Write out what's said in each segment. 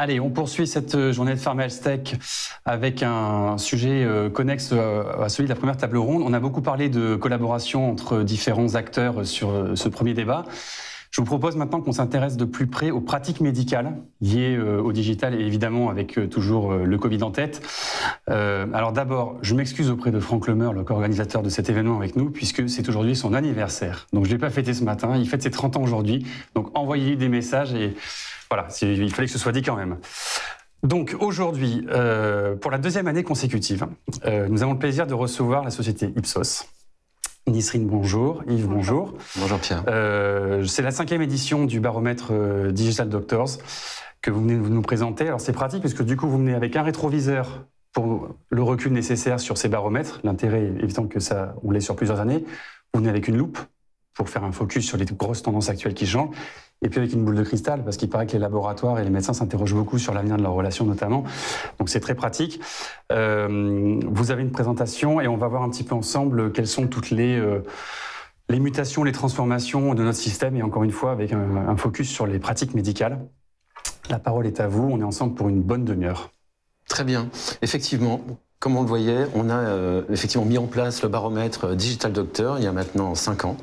Allez, on poursuit cette journée de Pharma Health Tech avec un sujet connexe à celui de la première table ronde. On a beaucoup parlé de collaboration entre différents acteurs sur ce premier débat. Je vous propose maintenant qu'on s'intéresse de plus près aux pratiques médicales liées au digital et évidemment avec toujours le Covid en tête. Alors d'abord, je m'excuse auprès de Franck Lemer, le co-organisateur de cet événement avec nous, puisque c'est aujourd'hui son anniversaire. Donc je ne l'ai pas fêté ce matin, il fête ses 30 ans aujourd'hui. Donc envoyez-lui des messages et voilà, il fallait que ce soit dit quand même. Donc aujourd'hui, pour la deuxième année consécutive, nous avons le plaisir de recevoir la société Ipsos. Nisrine, bonjour. Yves, bonjour. Bonjour Pierre. C'est la 5e édition du baromètre Digital Doctors que vous venez de nous présenter. Alors c'est pratique parce que du coup vous venez avec un rétroviseur pour le recul nécessaire sur ces baromètres. L'intérêt est évident que ça, on l'est sur plusieurs années. Vous venez avec une loupe pour faire un focus sur les grosses tendances actuelles qui changent. Et puis avec une boule de cristal, parce qu'il paraît que les laboratoires et les médecins s'interrogent beaucoup sur l'avenir de leurs relations notamment. Donc c'est très pratique. Vous avez une présentation et on va voir un petit peu ensemble quelles sont toutes les mutations, les transformations de notre système. Et encore une fois, avec un focus sur les pratiques médicales. La parole est à vous. On est ensemble pour une bonne demi-heure. Très bien. Effectivement, comme on le voyait, on a effectivement mis en place le baromètre Digital Doctor il y a maintenant 5 ans.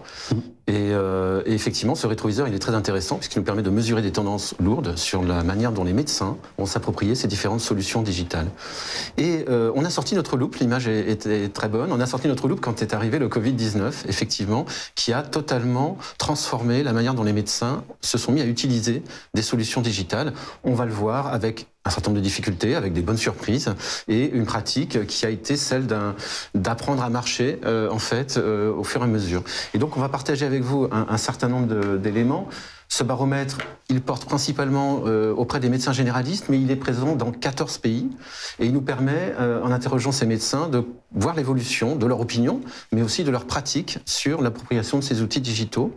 Et effectivement, ce rétroviseur, il est très intéressant puisqu'il nous permet de mesurer des tendances lourdes sur la manière dont les médecins vont s'approprier ces différentes solutions digitales. Et on a sorti notre loupe, l'image était très bonne, on a sorti notre loupe quand est arrivé le Covid-19, effectivement, qui a totalement transformé la manière dont les médecins se sont mis à utiliser des solutions digitales. On va le voir avec un certain nombre de difficultés, avec des bonnes surprises, et une pratique qui a été celle d'apprendre à marcher, en fait, au fur et à mesure. Et donc, on va partager avec vous un certain nombre d'éléments. Ce baromètre, il porte principalement auprès des médecins généralistes, mais il est présent dans 14 pays. Et il nous permet, en interrogeant ces médecins, de voir l'évolution de leur opinion, mais aussi de leur pratique sur l'appropriation de ces outils digitaux.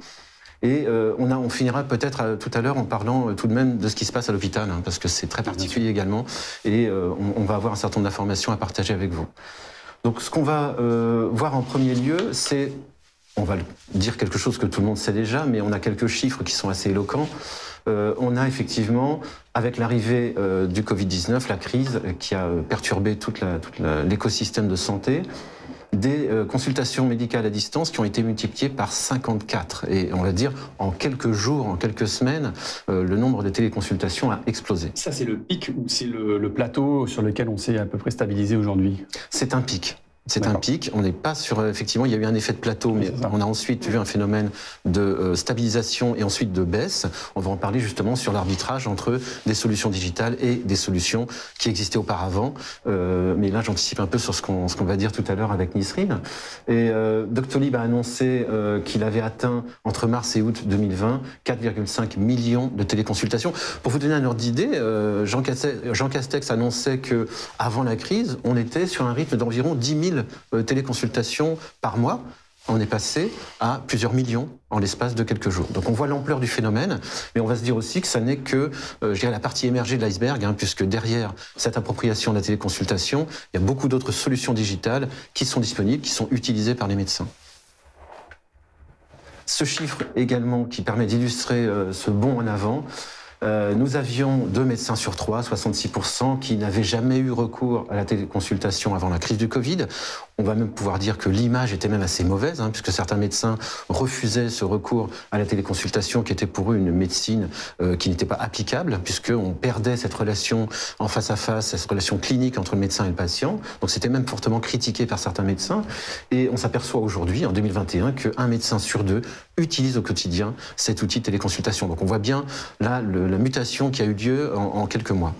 Et on finira peut-être tout à l'heure en parlant tout de même de ce qui se passe à l'hôpital, hein, parce que c'est très particulier également, et on va avoir un certain nombre d'informations à partager avec vous. Donc ce qu'on va voir en premier lieu, c'est, on va dire quelque chose que tout le monde sait déjà, mais on a quelques chiffres qui sont assez éloquents. On a effectivement, avec l'arrivée du Covid-19, la crise qui a perturbé tout l'écosystème de santé, des consultations médicales à distance qui ont été multipliées par 54. Et on va dire, en quelques jours, en quelques semaines, le nombre de téléconsultations a explosé. Ça, c'est le pic ou c'est le plateau sur lequel on s'est à peu près stabilisé aujourd'hui? C'est un pic. C'est un pic, on n'est pas sur... Effectivement, il y a eu un effet de plateau, mais on a ensuite vu un phénomène de stabilisation et ensuite de baisse. On va en parler justement sur l'arbitrage entre des solutions digitales et des solutions qui existaient auparavant. Mais là, j'anticipe un peu sur ce qu'on va dire tout à l'heure avec Nisrine. Et Doctolib a annoncé qu'il avait atteint, entre mars et août 2020, 4,5 millions de téléconsultations. Pour vous donner un ordre d'idée, Jean Castex annonçait qu'avant la crise, on était sur un rythme d'environ 10 000 téléconsultations par mois. On est passé à plusieurs millions en l'espace de quelques jours. Donc on voit l'ampleur du phénomène, mais on va se dire aussi que ça n'est que je dirais, la partie émergée de l'iceberg, hein, puisque derrière cette appropriation de la téléconsultation, il y a beaucoup d'autres solutions digitales qui sont disponibles, qui sont utilisées par les médecins. Ce chiffre également qui permet d'illustrer ce bond en avant, nous avions 2 médecins sur 3, 66%, qui n'avaient jamais eu recours à la téléconsultation avant la crise du Covid. On va même pouvoir dire que l'image était même assez mauvaise, hein, puisque certains médecins refusaient ce recours à la téléconsultation qui était pour eux une médecine qui n'était pas applicable, puisqu'on perdait cette relation en face à face, cette relation clinique entre le médecin et le patient. Donc c'était même fortement critiqué par certains médecins. Et on s'aperçoit aujourd'hui, en 2021, qu'un médecin sur 2 utilise au quotidien cet outil de téléconsultation. Donc on voit bien là la mutation qui a eu lieu en quelques mois.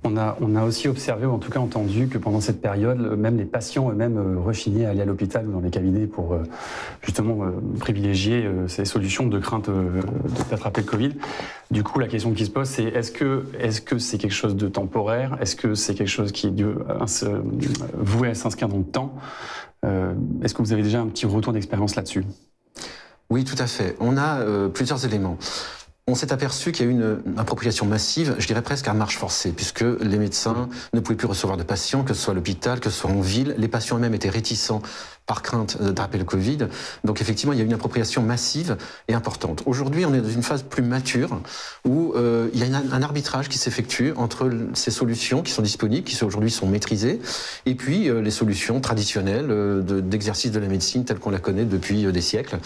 On a aussi observé, ou en tout cas entendu, que pendant cette période, même les patients eux-mêmes rechignaient à aller à l'hôpital ou dans les cabinets pour justement privilégier ces solutions de crainte d'attraper le Covid. Du coup, la question qui se pose, c'est est-ce que c'est quelque chose de temporaire? Est-ce que c'est quelque chose qui est voué à s'inscrire dans le temps? Est-ce que vous avez déjà un petit retour d'expérience là-dessus? Oui, tout à fait. On a plusieurs éléments. On s'est aperçu qu'il y a eu une appropriation massive, je dirais presque à marche forcée, puisque les médecins ne pouvaient plus recevoir de patients, que ce soit à l'hôpital, que ce soit en ville. Les patients eux-mêmes étaient réticents par crainte d'attraper le Covid. Donc effectivement, il y a eu une appropriation massive et importante. Aujourd'hui, on est dans une phase plus mature où il y a un arbitrage qui s'effectue entre ces solutions qui sont disponibles, qui aujourd'hui sont maîtrisées, et puis les solutions traditionnelles d'exercice de la médecine telle qu'on la connaît depuis des siècles.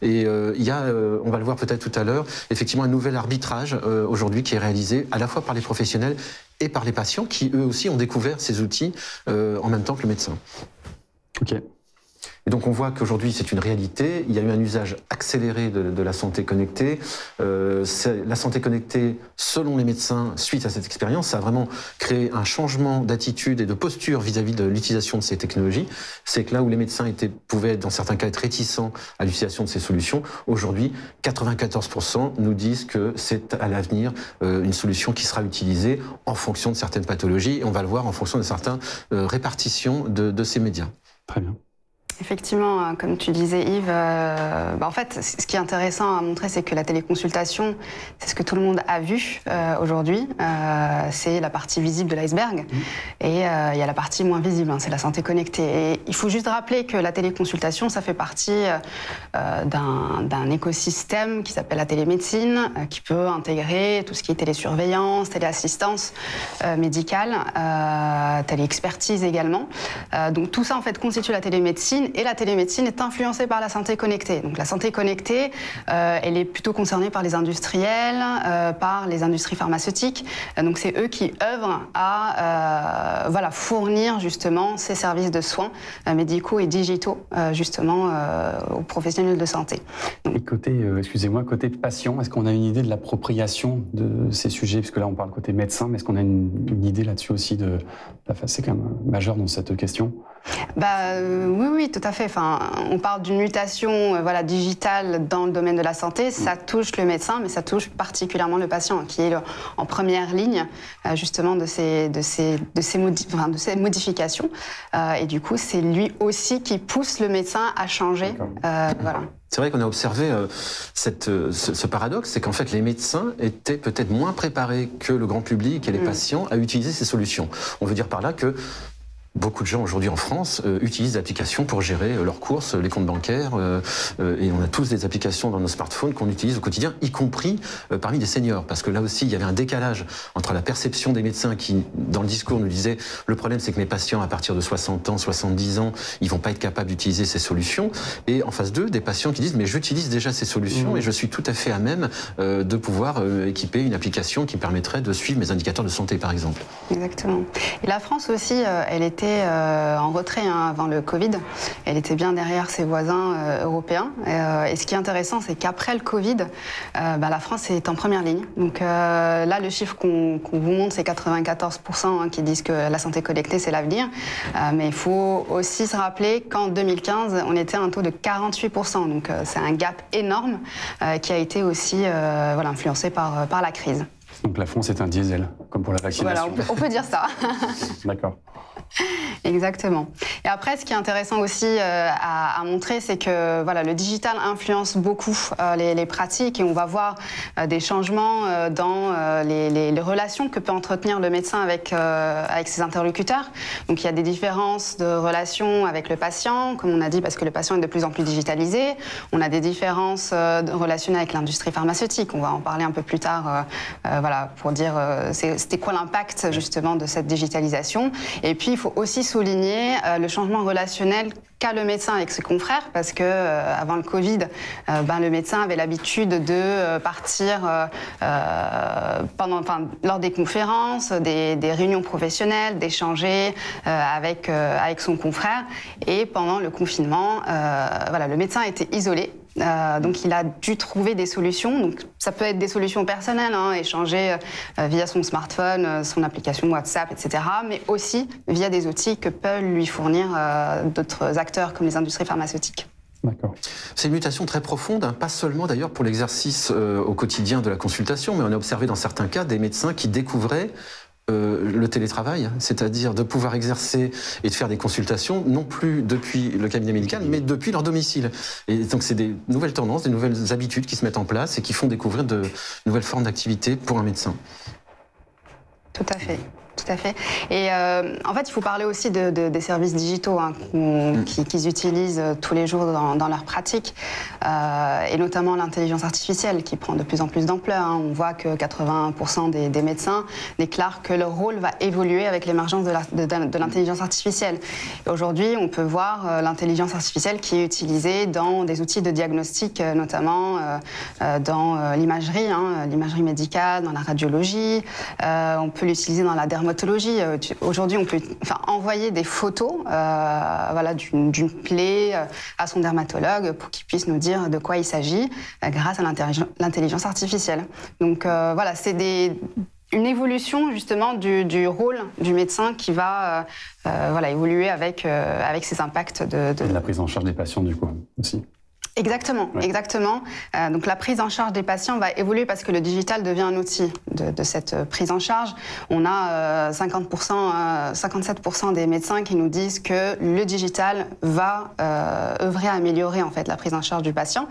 Et il y a, on va le voir peut-être tout à l'heure, effectivement un nouvel arbitrage aujourd'hui qui est réalisé à la fois par les professionnels et par les patients qui eux aussi ont découvert ces outils en même temps que le médecin. Ok. Et donc on voit qu'aujourd'hui c'est une réalité, il y a eu un usage accéléré de la santé connectée. La santé connectée, selon les médecins, suite à cette expérience, ça a vraiment créé un changement d'attitude et de posture vis-à-vis de l'utilisation de ces technologies. C'est que là où les médecins pouvaient dans certains cas être réticents à l'utilisation de ces solutions, aujourd'hui 94% nous disent que c'est à l'avenir une solution qui sera utilisée en fonction de certaines pathologies, et on va le voir en fonction de certaines répartitions de ces médias. Très bien. Effectivement, comme tu disais Yves, en fait, ce qui est intéressant à montrer, c'est que la téléconsultation, c'est ce que tout le monde a vu aujourd'hui. C'est la partie visible de l'iceberg. Et il y a la partie moins visible, hein, c'est la santé connectée. Et il faut juste rappeler que la téléconsultation, ça fait partie d'un écosystème qui s'appelle la télémédecine, qui peut intégrer tout ce qui est télésurveillance, téléassistance médicale, téléexpertise également. Donc tout ça, en fait, constitue la télémédecine. Et la télémédecine est influencée par la santé connectée. Donc la santé connectée, elle est plutôt concernée par les industriels, par les industries pharmaceutiques. Donc c'est eux qui œuvrent à fournir justement ces services de soins médicaux et digitaux justement aux professionnels de santé. Donc, et côté, excusez-moi, côté patient, est-ce qu'on a une idée de l'appropriation de ces sujets? Puisque là on parle côté médecin, mais est-ce qu'on a une idée là-dessus aussi de la phase? C'est quand même majeur dans cette question. Oui, tout à fait. Enfin, on parle d'une mutation digitale dans le domaine de la santé. Ça touche le médecin, mais ça touche particulièrement le patient, qui est en première ligne justement de ces modifications. Et du coup, c'est lui aussi qui pousse le médecin à changer. Voilà. C'est vrai qu'on a observé ce paradoxe, c'est qu'en fait les médecins étaient peut-être moins préparés que le grand public et les patients à utiliser ces solutions. On veut dire par là que beaucoup de gens aujourd'hui en France utilisent des applications pour gérer leurs courses, les comptes bancaires, et on a tous des applications dans nos smartphones qu'on utilise au quotidien, y compris parmi des seniors, parce que là aussi il y avait un décalage entre la perception des médecins qui, dans le discours, nous disaient le problème c'est que mes patients à partir de 60 ans, 70 ans, ils vont pas être capables d'utiliser ces solutions, et en face d'eux, des patients qui disent mais j'utilise déjà ces solutions et je suis tout à fait à même de pouvoir équiper une application qui permettrait de suivre mes indicateurs de santé par exemple. Exactement. Et la France aussi, elle était en retrait avant le Covid. Elle était bien derrière ses voisins européens. Et ce qui est intéressant, c'est qu'après le Covid, la France est en première ligne. Donc là, le chiffre qu'on vous montre, c'est 94% qui disent que la santé connectée, c'est l'avenir. Mais il faut aussi se rappeler qu'en 2015, on était à un taux de 48%. Donc c'est un gap énorme qui a été aussi influencé par la crise. Donc la France est un diesel, comme pour la vaccination. Voilà, on peut dire ça. D'accord. Exactement. Et après, ce qui est intéressant aussi à montrer, c'est que le digital influence beaucoup les pratiques, et on va voir des changements dans les relations que peut entretenir le médecin avec ses interlocuteurs. Donc il y a des différences de relations avec le patient, comme on a dit, parce que le patient est de plus en plus digitalisé. On a des différences de relations avec l'industrie pharmaceutique. On va en parler un peu plus tard, pour dire c'était quoi l'impact justement de cette digitalisation. Et puis il faut aussi souligner le changement relationnel qu'a le médecin avec ses confrères, parce que avant le Covid, le médecin avait l'habitude de partir lors des conférences, des réunions professionnelles, d'échanger avec son confrère. Et pendant le confinement, le médecin était isolé. Donc il a dû trouver des solutions. Donc ça peut être des solutions personnelles, échanger via son smartphone, son application WhatsApp, etc. Mais aussi via des outils que peuvent lui fournir d'autres acteurs comme les industries pharmaceutiques. D'accord. C'est une mutation très profonde, pas seulement d'ailleurs pour l'exercice au quotidien de la consultation, mais on a observé dans certains cas des médecins qui découvraient le télétravail, c'est-à-dire de pouvoir exercer et de faire des consultations, non plus depuis le cabinet médical, mais depuis leur domicile. Et donc c'est des nouvelles tendances, des nouvelles habitudes qui se mettent en place et qui font découvrir de nouvelles formes d'activité pour un médecin. Tout à fait. Tout à fait. Et en fait, il faut parler aussi des services digitaux qu'ils utilisent tous les jours dans leur pratique, et notamment l'intelligence artificielle qui prend de plus en plus d'ampleur. On voit que 80% des médecins déclarent que leur rôle va évoluer avec l'émergence de l'intelligence artificielle. Aujourd'hui, on peut voir l'intelligence artificielle qui est utilisée dans des outils de diagnostic, notamment dans l'imagerie, l'imagerie médicale, dans la radiologie. On peut l'utiliser dans la dermatologie. Aujourd'hui, on peut envoyer des photos d'une plaie à son dermatologue pour qu'il puisse nous dire de quoi il s'agit grâce à l'intelligence artificielle. Donc voilà, c'est une évolution justement du rôle du médecin qui va évoluer avec ces impacts de la prise en charge des patients du coup aussi. Exactement, ouais. Exactement. Donc la prise en charge des patients va évoluer parce que le digital devient un outil de cette prise en charge. On a 57% des médecins qui nous disent que le digital va œuvrer à améliorer en fait la prise en charge du patient.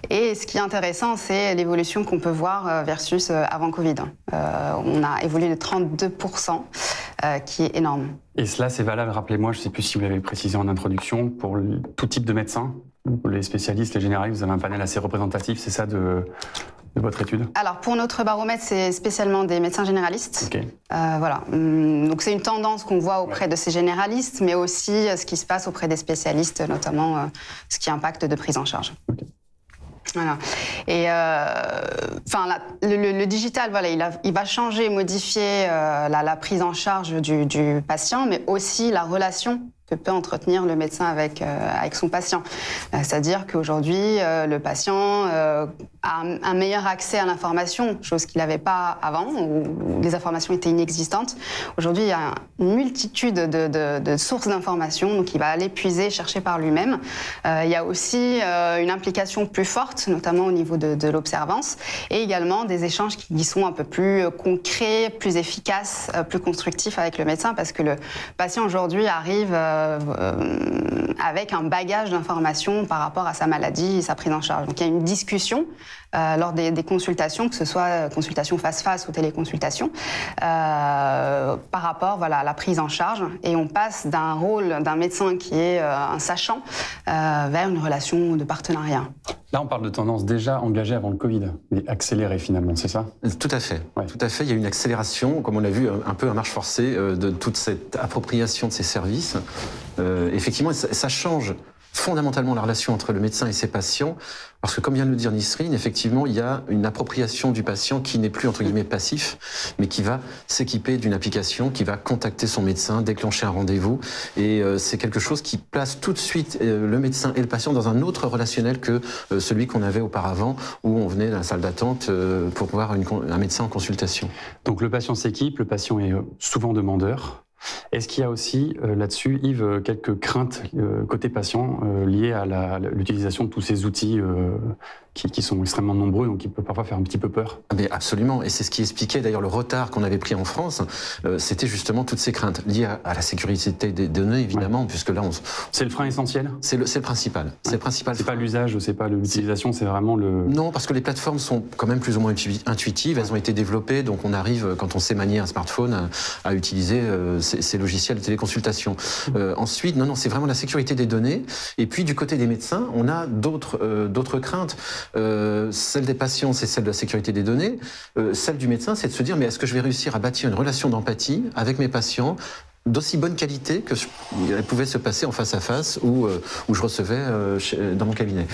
Et ce qui est intéressant, c'est l'évolution qu'on peut voir versus avant Covid. On a évolué de 32%, qui est énorme. Et cela, c'est valable, rappelez-moi, je ne sais plus si vous l'avez précisé en introduction, pour tout type de médecins, pour les spécialistes, les généralistes, vous avez un panel assez représentatif, c'est ça de votre étude? Alors, pour notre baromètre, c'est spécialement des médecins généralistes. Okay. Voilà. Donc, c'est une tendance qu'on voit auprès de ces généralistes, mais aussi ce qui se passe auprès des spécialistes, notamment ce qui impacte de prise en charge. Okay. Voilà. Et le digital, voilà, il va changer, modifier la prise en charge du patient, mais aussi la relation que peut entretenir le médecin avec son patient. C'est-à-dire qu'aujourd'hui, le patient a un meilleur accès à l'information, chose qu'il n'avait pas avant, où les informations étaient inexistantes. Aujourd'hui, il y a une multitude de sources d'informations, donc il va aller puiser, chercher par lui-même. Il y a aussi une implication plus forte, notamment au niveau de l'observance, et également des échanges qui sont un peu plus concrets, plus efficaces, plus constructifs avec le médecin, parce que le patient aujourd'hui arrive avec un bagage d'informations par rapport à sa maladie et sa prise en charge. Donc il y a une discussion lors des consultations, que ce soit consultation face-face ou téléconsultation, par rapport à la prise en charge. Et on passe d'un rôle d'un médecin qui est un sachant vers une relation de partenariat. Là, on parle de tendance déjà engagée avant le Covid, mais accélérée finalement, c'est ça? Tout à fait. Ouais. Tout à fait. Il y a une accélération, comme on l'a vu, un peu à marche forcée de toute cette appropriation de ces services. Effectivement, ça change fondamentalement la relation entre le médecin et ses patients, parce que comme vient de le dire Nisrine, effectivement, il y a une appropriation du patient qui n'est plus entre guillemets passif, mais qui va s'équiper d'une application, qui va contacter son médecin, déclencher un rendez-vous, et c'est quelque chose qui place tout de suite le médecin et le patient dans un autre relationnel que celui qu'on avait auparavant, où on venait dans la salle d'attente pour voir un médecin en consultation. Donc le patient s'équipe, le patient est souvent demandeur. Est-ce qu'il y a aussi là-dessus, Yves, quelques craintes côté patient liées à l'utilisation de tous ces outils qui sont extrêmement nombreux, donc qui peuvent parfois faire un petit peu peur? Mais absolument, et c'est ce qui expliquait d'ailleurs le retard qu'on avait pris en France, c'était justement toutes ces craintes liées à la sécurité des données, évidemment, ouais. Puisque là, c'est le frein essentiel? C'est le principal. Ouais. C'est le principal. C'est pas l'usage, c'est pas l'utilisation, c'est vraiment le... Non, parce que les plateformes sont quand même plus ou moins intuitives, elles ont été développées, donc on arrive, quand on sait manier un smartphone, à utiliser ces logiciels de téléconsultation. Ensuite, non, c'est vraiment la sécurité des données, et puis du côté des médecins, on a d'autres craintes. Celle des patients, c'est celle de la sécurité des données. Celle du médecin, c'est de se dire, mais est-ce que je vais réussir à bâtir une relation d'empathie avec mes patients d'aussi bonne qualité que elle pouvait se passer en face à face ou où je recevais dans mon cabinet.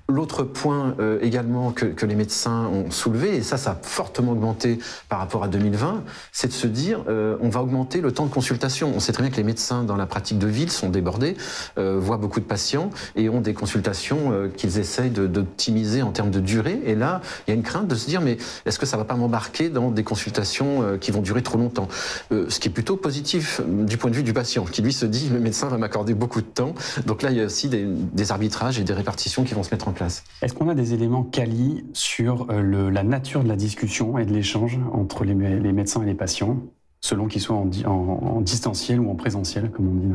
L'autre point également que les médecins ont soulevé, et ça a fortement augmenté par rapport à 2020, c'est de se dire on va augmenter le temps de consultation. On sait très bien que les médecins dans la pratique de ville sont débordés, voient beaucoup de patients et ont des consultations qu'ils essayent d'optimiser en termes de durée. Et là, il y a une crainte de se dire mais est-ce que ça va pas m'embarquer dans des consultations qui vont durer trop longtemps? Ce qui est plutôt positif du point de vue du patient, qui lui se dit le médecin va m'accorder beaucoup de temps. Donc là, il y a aussi des arbitrages et des répartitions qui vont se mettre en place. Est-ce qu'on a des éléments quali sur la nature de la discussion et de l'échange entre les médecins et les patients selon qu'ils soient en distanciel ou en présentiel, comme on dit.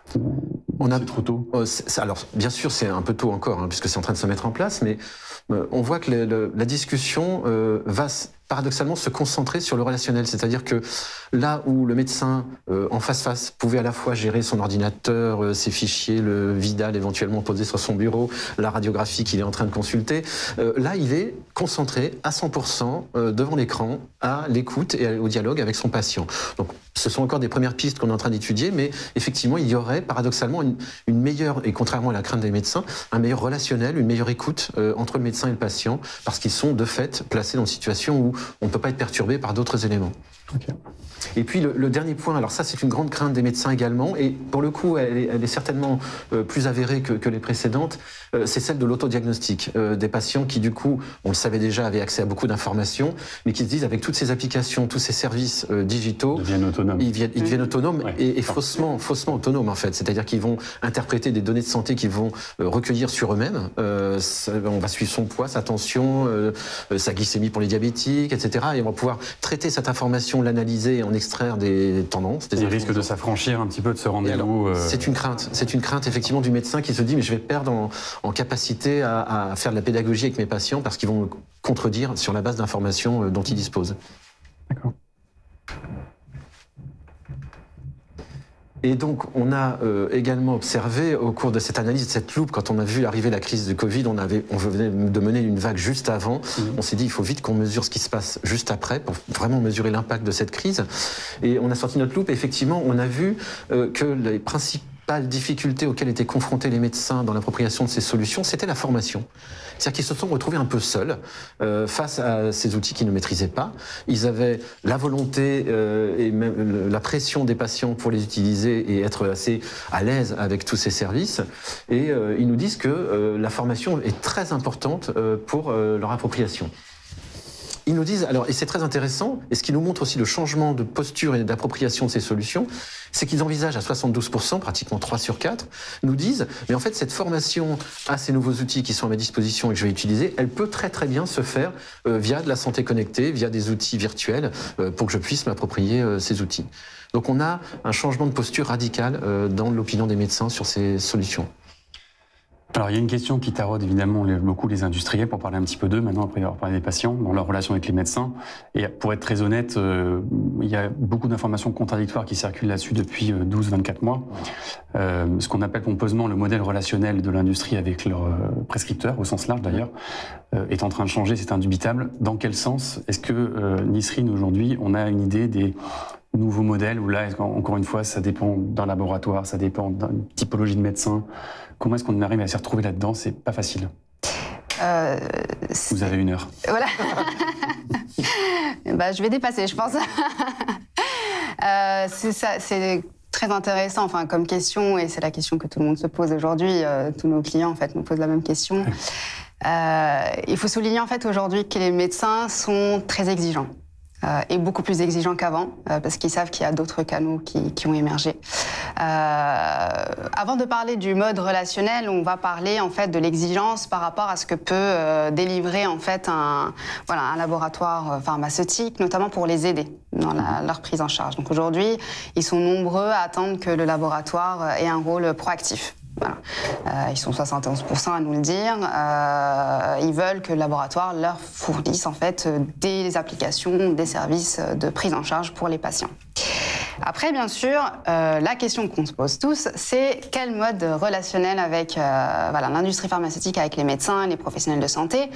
C'est trop tôt. Alors, bien sûr, c'est un peu tôt encore, hein, puisque c'est en train de se mettre en place, mais on voit que la discussion va paradoxalement se concentrer sur le relationnel. C'est-à-dire que là où le médecin, en face-face, pouvait à la fois gérer son ordinateur, ses fichiers, le Vidal éventuellement posé sur son bureau, la radiographie qu'il est en train de consulter, là, il est concentré à 100% devant l'écran, à l'écoute et au dialogue avec son patient. Donc, ce sont encore des premières pistes qu'on est en train d'étudier, mais effectivement, il y aurait paradoxalement une meilleure, et contrairement à la crainte des médecins, un meilleur relationnel, une meilleure écoute entre le médecin et le patient, parce qu'ils sont de fait placés dans une situation où on ne peut pas être perturbé par d'autres éléments. Okay. Et puis le dernier point, alors ça c'est une grande crainte des médecins également, et pour le coup elle est certainement plus avérée que les précédentes, c'est celle de l'autodiagnostic, des patients qui du coup, on le savait déjà, avaient accès à beaucoup d'informations, mais qui se disent avec toutes ces applications, tous ces services digitaux, ils deviennent autonomes. Ils deviennent autonomes, ouais. et faussement autonomes en fait, c'est-à-dire qu'ils vont interpréter des données de santé qu'ils vont recueillir sur eux-mêmes, on va suivre son poids, sa tension, sa glycémie pour les diabétiques, etc. Et on va pouvoir traiter cette information, l'analyser et en extraire des tendances. Il risque de s'affranchir un petit peu de ce rendez-vous. C'est une crainte effectivement du médecin qui se dit mais je vais perdre en capacité à faire de la pédagogie avec mes patients parce qu'ils vont me contredire sur la base d'informations dont ils disposent. D'accord. Et donc, on a également observé au cours de cette analyse, de cette loupe, quand on a vu arriver la crise de Covid, on venait de mener une vague juste avant. On s'est dit, il faut vite qu'on mesure ce qui se passe juste après pour vraiment mesurer l'impact de cette crise. Et on a sorti notre loupe et effectivement, on a vu que les principales difficultés auxquelles étaient confrontés les médecins dans l'appropriation de ces solutions, c'était la formation. C'est-à-dire qu'ils se sont retrouvés un peu seuls face à ces outils qu'ils ne maîtrisaient pas. Ils avaient la volonté et même la pression des patients pour les utiliser et être assez à l'aise avec tous ces services. Et ils nous disent que la formation est très importante pour leur appropriation. Ils nous disent, alors, et c'est très intéressant, et ce qui nous montre aussi le changement de posture et d'appropriation de ces solutions, c'est qu'ils envisagent à 72%, pratiquement 3 sur 4, nous disent, mais en fait, cette formation à ces nouveaux outils qui sont à ma disposition et que je vais utiliser, elle peut très très bien se faire via de la santé connectée, via des outils virtuels, pour que je puisse m'approprier ces outils. Donc on a un changement de posture radical dans l'opinion des médecins sur ces solutions. Alors, il y a une question qui taraude évidemment beaucoup les industriels, pour parler un petit peu d'eux maintenant, après avoir parlé des patients, dans leur relation avec les médecins. Et pour être très honnête, il y a beaucoup d'informations contradictoires qui circulent là-dessus depuis 12-24 mois. Ce qu'on appelle pompeusement le modèle relationnel de l'industrie avec leurs prescripteurs, au sens large d'ailleurs, est en train de changer, c'est indubitable. Dans quel sens est-ce que Nisrine, aujourd'hui, on a une idée des nouveaux modèles où là, encore une fois, ça dépend d'un laboratoire, ça dépend d'une typologie de médecin. Comment est-ce qu'on arrive à s'y retrouver là-dedans? C'est pas facile. Vous avez 1 heure. Voilà. Je vais dépasser, je pense. C'est très intéressant, enfin, comme question, et c'est la question que tout le monde se pose aujourd'hui. Tous nos clients, en fait, nous posent la même question. Il faut souligner, en fait, aujourd'hui que les médecins sont très exigeants. Et beaucoup plus exigeants qu'avant, parce qu'ils savent qu'il y a d'autres canaux qui ont émergé. Avant de parler du mode relationnel, on va parler en fait de l'exigence par rapport à ce que peut délivrer en fait un laboratoire pharmaceutique, notamment pour les aider dans leur prise en charge. Donc aujourd'hui, ils sont nombreux à attendre que le laboratoire ait un rôle proactif. Voilà. Ils sont 71% à nous le dire. Ils veulent que le laboratoire leur fournisse en fait des applications, des services de prise en charge pour les patients. Après, bien sûr, la question qu'on se pose tous, c'est quel mode relationnel avec l'industrie pharmaceutique, avec les médecins, les professionnels de santé.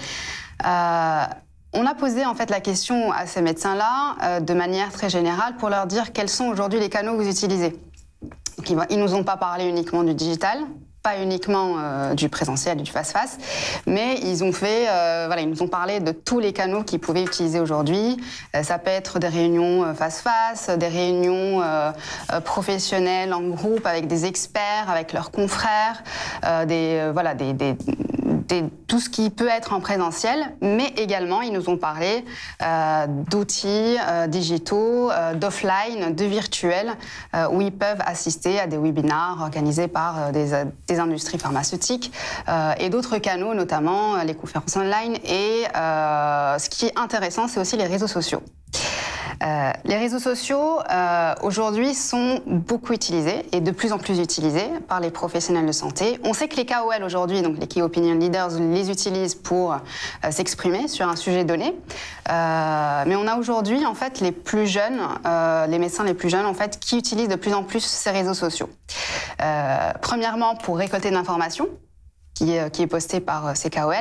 On a posé en fait la question à ces médecins-là de manière très générale pour leur dire quels sont aujourd'hui les canaux que vous utilisez. Ils nous ont pas parlé uniquement du digital, pas uniquement du présentiel et du face-face, mais ils ont fait, ils nous ont parlé de tous les canaux qu'ils pouvaient utiliser aujourd'hui. Ça peut être des réunions face-face, des réunions professionnelles en groupe avec des experts, avec leurs confrères, tout ce qui peut être en présentiel, mais également ils nous ont parlé d'outils digitaux, d'offline, de virtuels, où ils peuvent assister à des webinars organisés par des industries pharmaceutiques et d'autres canaux, notamment les conférences online. Et ce qui est intéressant, c'est aussi les réseaux sociaux. Les réseaux sociaux, aujourd'hui, sont beaucoup utilisés et de plus en plus utilisés par les professionnels de santé. On sait que les KOL aujourd'hui, donc les Key Opinion Leaders, les utilisent pour s'exprimer sur un sujet donné. Mais on a aujourd'hui, en fait, les plus jeunes, les médecins les plus jeunes, en fait, qui utilisent de plus en plus ces réseaux sociaux. Premièrement, pour récolter de l'information, qui est posté par ces KOL,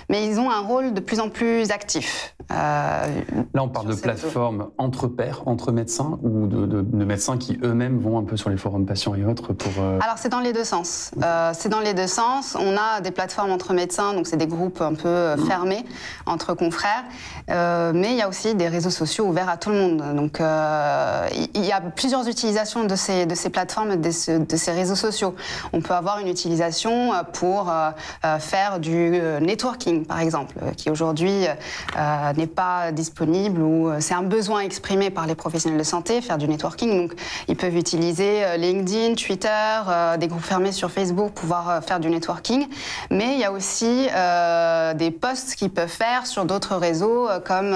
mais ils ont un rôle de plus en plus actif. Là, on parle de plateformes entre pairs, entre médecins, ou de médecins qui eux-mêmes vont un peu sur les forums patients et autres pour... Alors, c'est dans les deux sens. C'est dans les deux sens. On a des plateformes entre médecins, donc c'est des groupes un peu fermés, entre confrères, mais il y a aussi des réseaux sociaux ouverts à tout le monde. Donc, il y a plusieurs utilisations de ces plateformes, de ces réseaux sociaux. On peut avoir une utilisation pour faire du networking, par exemple, qui aujourd'hui n'est pas disponible ou c'est un besoin exprimé par les professionnels de santé, faire du networking. Donc, ils peuvent utiliser LinkedIn, Twitter, des groupes fermés sur Facebook pour pouvoir faire du networking. Mais il y a aussi des posts qu'ils peuvent faire sur d'autres réseaux comme,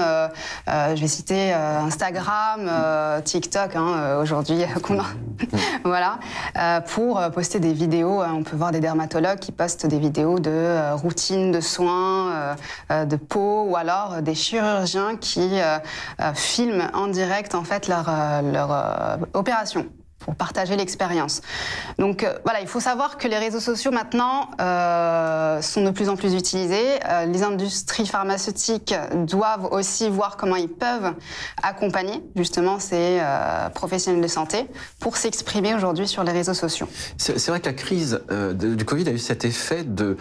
je vais citer Instagram, TikTok, aujourd'hui, voilà, pour poster des vidéos. On peut voir des dermatologues qui postent des vidéos de routine de soins, de peau, ou alors des chirurgiens qui filment en direct en fait leur opération pour partager l'expérience. Donc voilà, il faut savoir que les réseaux sociaux maintenant sont de plus en plus utilisés. Les industries pharmaceutiques doivent aussi voir comment ils peuvent accompagner justement ces professionnels de santé pour s'exprimer aujourd'hui sur les réseaux sociaux. C'est vrai que la crise du Covid a eu cet effet de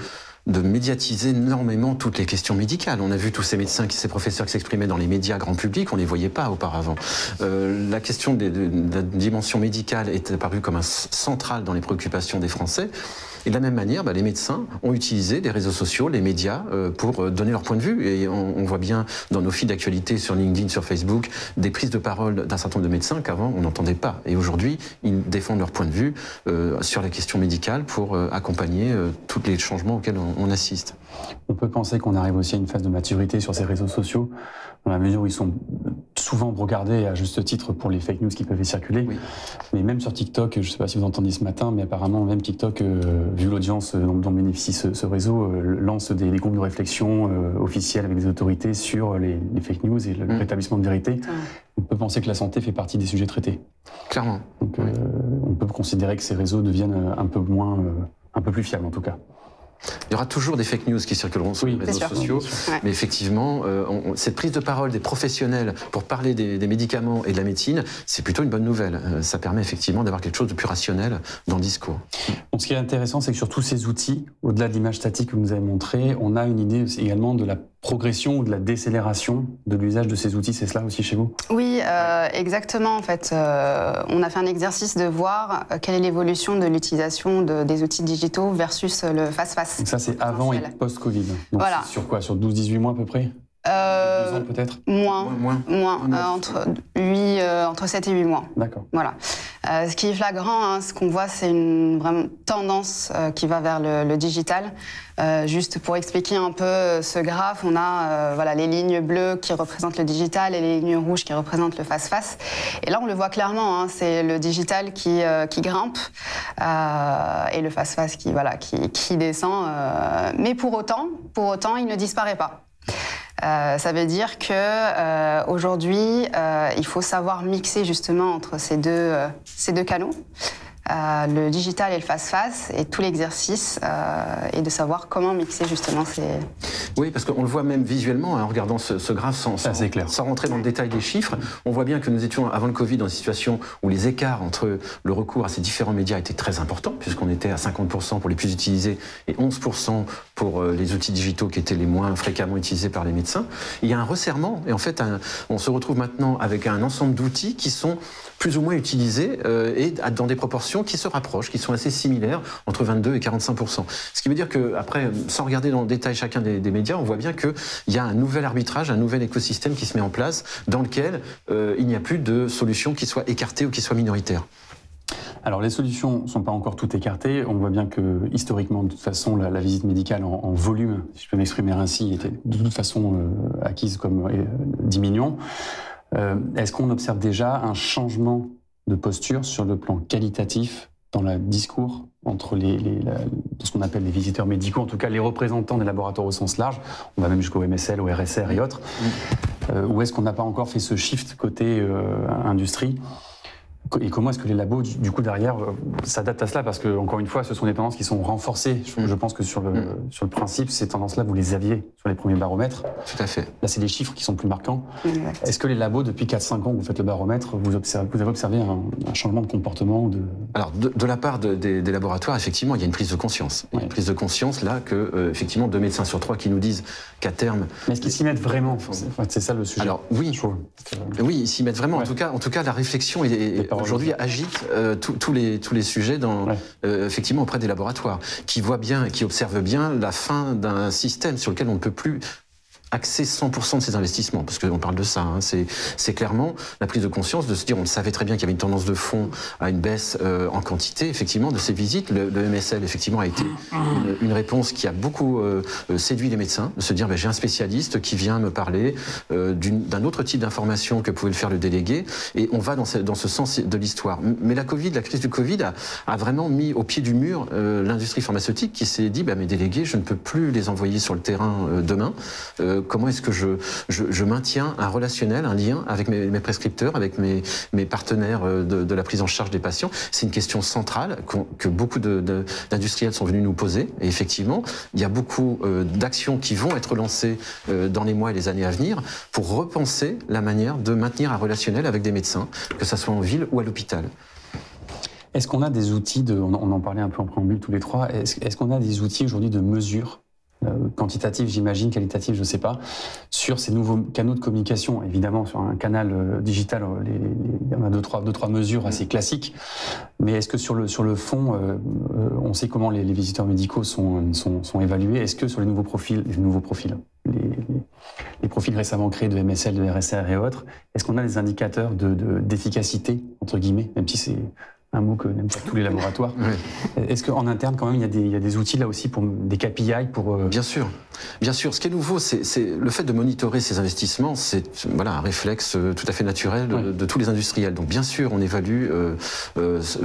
médiatiser énormément toutes les questions médicales. On a vu tous ces médecins, ces professeurs qui s'exprimaient dans les médias grand public, on ne les voyait pas auparavant. La question de la dimension médicale est apparue comme centrale dans les préoccupations des Français. Et de la même manière, les médecins ont utilisé les réseaux sociaux, les médias, pour donner leur point de vue. Et on voit bien dans nos fils d'actualité sur LinkedIn, sur Facebook, des prises de parole d'un certain nombre de médecins qu'avant on n'entendait pas. Et aujourd'hui, ils défendent leur point de vue sur la question médicale pour accompagner tous les changements auxquels on assiste. On peut penser qu'on arrive aussi à une phase de maturité sur ces réseaux sociaux, dans la mesure où ils sont souvent brocardés à juste titre pour les fake news qui peuvent y circuler. Oui. Mais même sur TikTok, je ne sais pas si vous entendez ce matin, mais apparemment même TikTok, vu l'audience dont bénéficie ce réseau, lance des groupes de réflexion officiels avec des autorités sur les fake news et le rétablissement de vérité. On peut penser que la santé fait partie des sujets traités. Clairement. Donc on peut considérer que ces réseaux deviennent un peu plus fiables en tout cas. Il y aura toujours des fake news qui circuleront sur les réseaux sociaux, mais effectivement, cette prise de parole des professionnels pour parler des médicaments et de la médecine, c'est plutôt une bonne nouvelle. Ça permet effectivement d'avoir quelque chose de plus rationnel dans le discours. Bon, ce qui est intéressant, c'est que sur tous ces outils, au-delà de l'image statique que vous nous avez montrée, on a une idée également de la progression ou de la décélération de l'usage de ces outils. C'est cela aussi chez vous? Oui, exactement. En fait, on a fait un exercice de voir quelle est l'évolution de l'utilisation des outils digitaux versus le face-face. Donc ça, c'est avant et post-Covid. Donc voilà. Sur quoi? Sur 12-18 mois à peu près? 2 ans peut-être? Moins. Entre 7 et 8 mois. D'accord. Voilà. Ce qui est flagrant, ce qu'on voit, c'est une vraiment tendance qui va vers le digital. Juste pour expliquer un peu ce graphe, on a les lignes bleues qui représentent le digital et les lignes rouges qui représentent le face-face. Et là, on le voit clairement, c'est le digital qui grimpe et le face-face qui descend. Mais pour autant, il ne disparaît pas. Ça veut dire que aujourd'hui, il faut savoir mixer justement entre ces deux canaux. Le digital et le face-face, et tout l'exercice est de savoir comment mixer justement ces... Oui, parce qu'on le voit même visuellement, en regardant ce graphe sans rentrer dans le détail des chiffres, on voit bien que nous étions avant le Covid dans une situation où les écarts entre le recours à ces différents médias étaient très importants, puisqu'on était à 50% pour les plus utilisés et 11% pour les outils digitaux qui étaient les moins fréquemment utilisés par les médecins. Il y a un resserrement, et en fait, on se retrouve maintenant avec un ensemble d'outils qui sont plus ou moins utilisés et dans des proportions qui se rapprochent, qui sont assez similaires, entre 22 et 45%. Ce qui veut dire qu'après, sans regarder dans le détail chacun des médias, on voit bien qu'il y a un nouvel arbitrage, un nouvel écosystème qui se met en place, dans lequel il n'y a plus de solutions qui soient écartées ou qui soient minoritaires. Alors les solutions ne sont pas encore toutes écartées. On voit bien que historiquement, de toute façon, la visite médicale en volume, si je peux m'exprimer ainsi, était de toute façon acquise comme 10 millions. Est-ce qu'on observe déjà un changement de posture sur le plan qualitatif dans le discours entre ce qu'on appelle les visiteurs médicaux, en tout cas les représentants des laboratoires au sens large, on va même jusqu'au MSL, au RSR et autres, ou est-ce qu'on n'a pas encore fait ce shift côté industrie? Et comment est-ce que les labos, du coup, derrière, s'adaptent à cela? Parce que, encore une fois, ce sont des tendances qui sont renforcées. Je pense que sur le principe, ces tendances-là, vous les aviez sur les premiers baromètres. Tout à fait. Là, c'est des chiffres qui sont plus marquants. Exact. Est-ce que les labos, depuis 4-5 ans que vous faites le baromètre, vous avez observé un changement de comportement Alors, de la part des laboratoires, effectivement, il y a une prise de conscience. Il y a une prise de conscience, là, que, effectivement, 2 médecins sur 3 qui nous disent qu'à terme... Mais est-ce qu'ils s'y mettent vraiment? C'est ça le sujet. Alors, oui. Oui, ils s'y mettent vraiment. Ouais. En tout cas, la réflexion aujourd'hui agite tous les sujets effectivement auprès des laboratoires, qui voient bien, qui observent bien la fin d'un système sur lequel on ne peut plus axer 100% de ces investissements, parce qu'on parle de ça, hein. C'est clairement la prise de conscience de se dire, on le savait très bien qu'il y avait une tendance de fond à une baisse en quantité, effectivement, de ces visites. Le MSL, effectivement, a été une réponse qui a beaucoup séduit les médecins, de se dire, j'ai un spécialiste qui vient me parler d'un autre type d'information que pouvait le faire le délégué, et on va dans ce sens de l'histoire. Mais la crise du Covid a vraiment mis au pied du mur l'industrie pharmaceutique qui s'est dit, mes délégués, je ne peux plus les envoyer sur le terrain demain. Comment est-ce que je maintiens un relationnel, un lien avec mes prescripteurs, avec mes partenaires de la prise en charge des patients? C'est une question centrale que beaucoup d'industriels sont venus nous poser. Et effectivement, il y a beaucoup d'actions qui vont être lancées dans les mois et les années à venir pour repenser la manière de maintenir un relationnel avec des médecins, que ce soit en ville ou à l'hôpital. Est-ce qu'on a des outils, on en parlait un peu en préambule tous les trois, est-ce qu'on a des outils aujourd'hui de mesure quantitatif, j'imagine, qualitatif, je ne sais pas, sur ces nouveaux canaux de communication? Évidemment, sur un canal digital, il y en a deux, trois mesures assez classiques, mais est-ce que sur le fond, on sait comment les visiteurs médicaux sont évalués? Est-ce que sur les nouveaux profils, les profils récemment créés de MSL, de RSR et autres, est-ce qu'on a des indicateurs d'efficacité, entre guillemets, même si c'est un mot que n'aiment pas tous les laboratoires. Oui. Est-ce qu'en interne, quand même, il y a des outils là aussi, pour des KPI pour... Bien sûr. Bien sûr. Ce qui est nouveau, c'est le fait de monitorer ces investissements. C'est un réflexe tout à fait naturel de tous les industriels. Donc, bien sûr, on évalue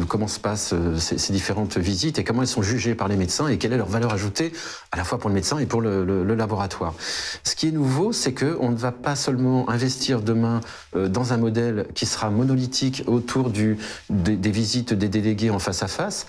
comment se passent ces différentes visites et comment elles sont jugées par les médecins et quelle est leur valeur ajoutée, à la fois pour le médecin et pour le laboratoire. Ce qui est nouveau, c'est qu'on ne va pas seulement investir demain dans un modèle qui sera monolithique autour des visites des délégués en face à face,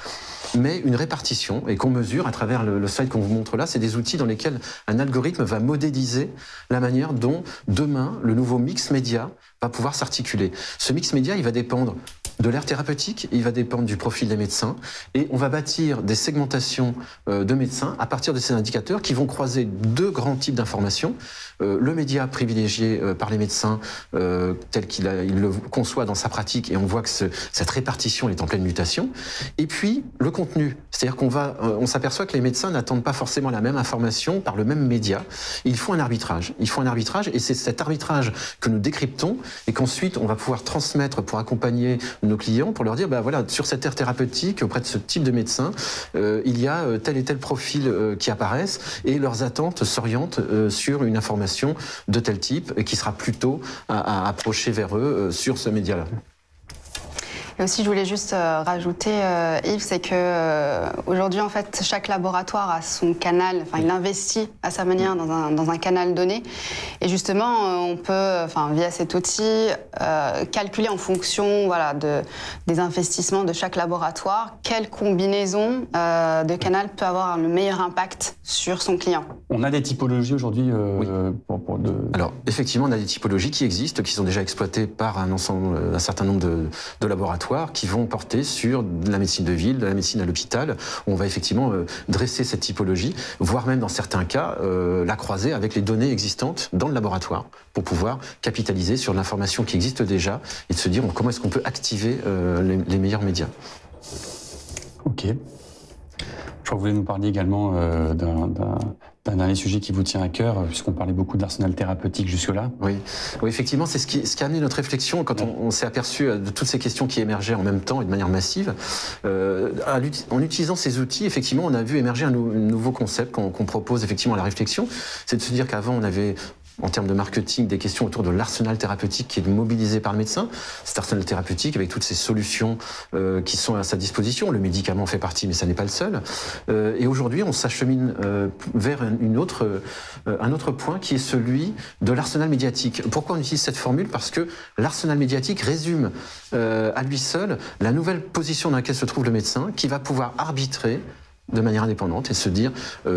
mais une répartition et qu'on mesure à travers le slide qu'on vous montre là. C'est des outils dans lesquels un algorithme va modéliser la manière dont demain le nouveau mix média va pouvoir s'articuler. Ce mix média, il va dépendre de l'aire thérapeutique, il va dépendre du profil des médecins et on va bâtir des segmentations de médecins à partir de ces indicateurs qui vont croiser 2 grands types d'informations. Le média privilégié par les médecins tel qu'il le conçoit dans sa pratique et on voit que cette répartition est en pleine mutation. Et puis le contenu, c'est-à-dire on s'aperçoit que les médecins n'attendent pas forcément la même information par le même média. Ils font un arbitrage. Et c'est cet arbitrage que nous décryptons et qu'ensuite on va pouvoir transmettre pour accompagner nos clients, pour leur dire, voilà, sur cette aire thérapeutique, auprès de ce type de médecin, il y a tel et tel profil qui apparaissent et leurs attentes s'orientent sur une information de tel type qui sera plutôt à approcher vers eux sur ce média-là. Et aussi, je voulais juste rajouter, Yves, c'est que aujourd'hui, en fait, chaque laboratoire a son canal. Enfin, il investit à sa manière dans un canal donné. Et justement, on peut, via cet outil, calculer en fonction, des investissements de chaque laboratoire, quelle combinaison de canal peut avoir le meilleur impact sur son client. On a des typologies aujourd'hui. Oui. Alors, effectivement, on a des typologies qui existent, qui sont déjà exploitées par un certain nombre de laboratoires, qui vont porter sur de la médecine de ville, de la médecine à l'hôpital. On va effectivement dresser cette typologie, voire même dans certains cas la croiser avec les données existantes dans le laboratoire pour pouvoir capitaliser sur l'information qui existe déjà et de se dire comment est-ce qu'on peut activer les meilleurs médias. Ok. Je crois que vous voulez nous parler également d'un dernier sujet qui vous tient à cœur, puisqu'on parlait beaucoup de l'arsenal thérapeutique jusque-là. Oui, effectivement, c'est ce qui a amené notre réflexion quand on s'est aperçu de toutes ces questions qui émergeaient en même temps et de manière massive. En utilisant ces outils, effectivement, on a vu émerger un nouveau concept qu'on propose effectivement à la réflexion. C'est de se dire qu'avant, on avait en termes de marketing, des questions autour de l'arsenal thérapeutique qui est mobilisé par le médecin. Cet arsenal thérapeutique avec toutes ces solutions qui sont à sa disposition. Le médicament fait partie, mais ça n'est pas le seul. Et aujourd'hui, on s'achemine vers un autre point qui est celui de l'arsenal médiatique. Pourquoi on utilise cette formule? Parce que l'arsenal médiatique résume à lui seul la nouvelle position dans laquelle se trouve le médecin, qui va pouvoir arbitrer de manière indépendante et se dire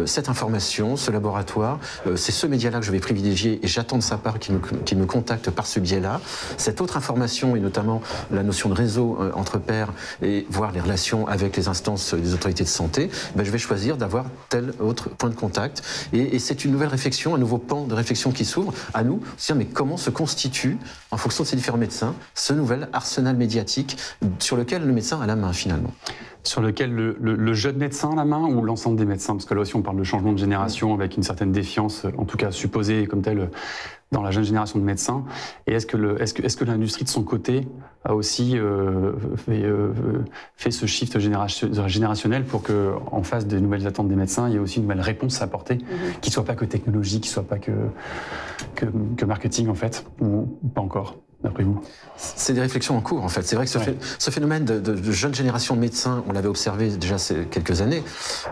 cette information, ce laboratoire, c'est ce média-là que je vais privilégier et j'attends de sa part qu'il me contacte par ce biais-là. Cette autre information, et notamment la notion de réseau entre pairs et voire les relations avec les instances des autorités de santé, ben, je vais choisir d'avoir tel autre point de contact. Et c'est une nouvelle réflexion, un nouveau pan de réflexion qui s'ouvre à nous. C'est-à-dire, mais comment se constitue, en fonction de ces différents médecins, ce nouvel arsenal médiatique sur lequel le médecin a la main finalement? Sur lequel le jeune médecin a la main ou l'ensemble des médecins? Parce que là aussi, on parle de changement de génération avec une certaine défiance, en tout cas supposée comme telle, dans la jeune génération de médecins. Et est-ce que l'industrie, de son côté, a aussi fait ce shift générationnel pour qu'en face des nouvelles attentes des médecins, il y ait aussi une nouvelle réponse à apporter, qui ne soit pas que technologie, qui ne soit pas que marketing, en fait, ou pas encore? D'après vous? C'est des réflexions en cours, en fait. C'est vrai que ce phénomène de jeune génération de médecins, on l'avait observé déjà ces quelques années.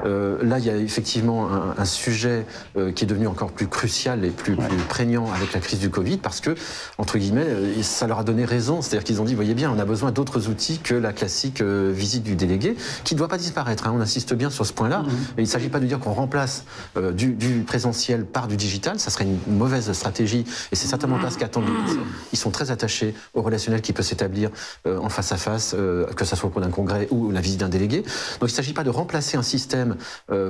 Là, il y a effectivement un sujet qui est devenu encore plus crucial et plus prégnant avec la crise du Covid, parce que, entre guillemets, ça leur a donné raison. C'est-à-dire qu'ils ont dit, voyez bien, on a besoin d'autres outils que la classique visite du délégué, qui ne doit pas disparaître. Hein. On insiste bien sur ce point-là. Et il ne s'agit pas de dire qu'on remplace du présentiel par du digital. Ça serait une mauvaise stratégie. Et c'est certainement pas ce qu'attendent les médecins. Ils sont très attachés au relationnel qui peut s'établir en face à face, que ce soit au cours d'un congrès ou la visite d'un délégué. Donc il ne s'agit pas de remplacer un système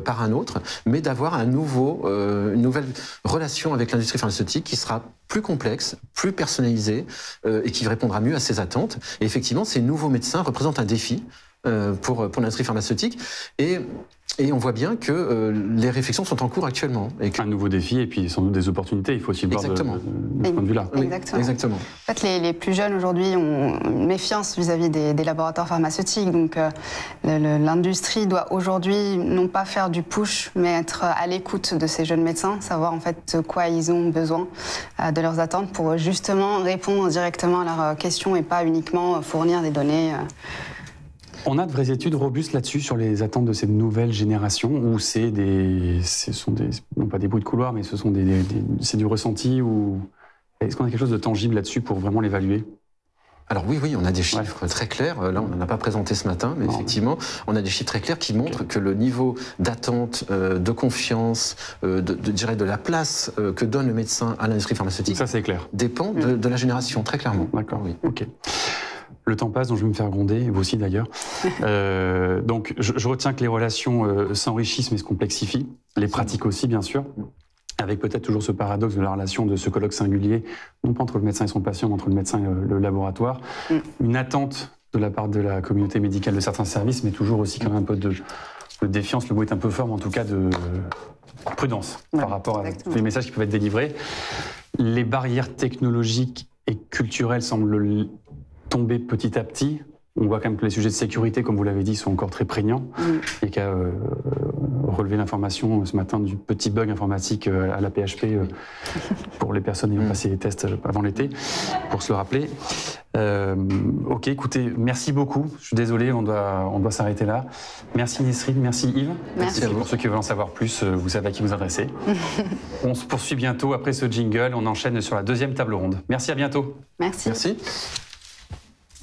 par un autre, mais d'avoir une nouvelle relation avec l'industrie pharmaceutique qui sera plus complexe, plus personnalisée et qui répondra mieux à ses attentes. Et effectivement, ces nouveaux médecins représentent un défi pour l'industrie pharmaceutique. Et on voit bien que les réflexions sont en cours actuellement. Un nouveau défi et puis sans doute des opportunités. Il faut aussi le voir de ce point de vue-là. Exactement. En fait, les plus jeunes aujourd'hui ont une méfiance vis-à-vis des laboratoires pharmaceutiques. Donc l'industrie doit aujourd'hui non pas faire du push, mais être à l'écoute de ces jeunes médecins, savoir en fait de quoi ils ont besoin, de leurs attentes, pour justement répondre directement à leurs questions et pas uniquement fournir des données. On a de vraies études robustes là-dessus, sur les attentes de cette nouvelle génération, où non pas des bruits de couloir, mais c'est du ressenti, ou est-ce qu'on a quelque chose de tangible là-dessus pour vraiment l'évaluer? Alors oui, on a des chiffres très clairs. Là, on n'en a pas présenté ce matin, mais effectivement, on a des chiffres très clairs qui montrent que le niveau d'attente, de confiance, de la place que donne le médecin à l'industrie pharmaceutique, ça c'est clair, dépend de la génération, très clairement. D'accord, oui. Ok. Le temps passe, donc je vais me faire gronder, et vous aussi d'ailleurs. Donc je retiens que les relations s'enrichissent mais se complexifient, les pratiques aussi bien sûr, avec peut-être toujours ce paradoxe de la relation de ce colloque singulier, non pas entre le médecin et son patient, mais entre le médecin et le laboratoire. Une attente de la part de la communauté médicale de certains services, mais toujours aussi quand même un peu de défiance, le mot est un peu fort, mais en tout cas de prudence par rapport à tous les messages qui peuvent être délivrés. Les barrières technologiques et culturelles semblent tomber petit à petit. On voit quand même que les sujets de sécurité, comme vous l'avez dit, sont encore très prégnants. Il y a qu'à relever l'information ce matin du petit bug informatique à la PHP pour les personnes ayant passé les tests avant l'été, pour se le rappeler. Ok, écoutez, merci beaucoup. Je suis désolé, on doit s'arrêter là. Merci Nesrine, merci Yves. Merci. Pour ceux qui veulent en savoir plus, vous savez à qui vous adresser. On se poursuit bientôt après ce jingle. On enchaîne sur la deuxième table ronde. Merci, à bientôt. Merci. Merci.